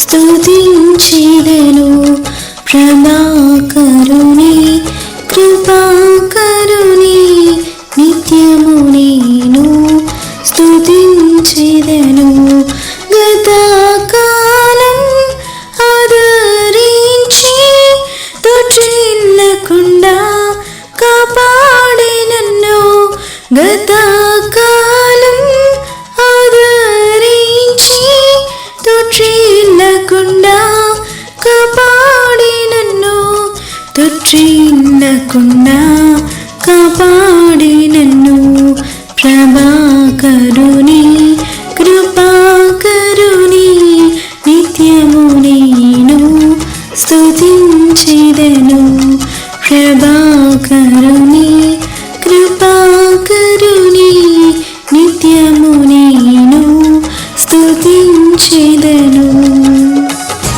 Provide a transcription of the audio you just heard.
స్తుతించెదను. ప్రభాకరుని కృపాకరుని నిత్యము నేను స్తుతించెదను. గతకాలం ఆదరించి తొట్టిల్లకుండా కాపాడే నన్ను, గతకాలం ఆదరించి తొట్టిల్లకుండా కాపాడే నన్ను, తొట్టిల్లకుండా కాపాడే నన్ను. ప్రభాకరుని కృపాకరుని నిత్యము నేను స్తుతించెదను. ప్రభాకరుని కృపాకరుని నిత్యము నేను స్తుతించెదను.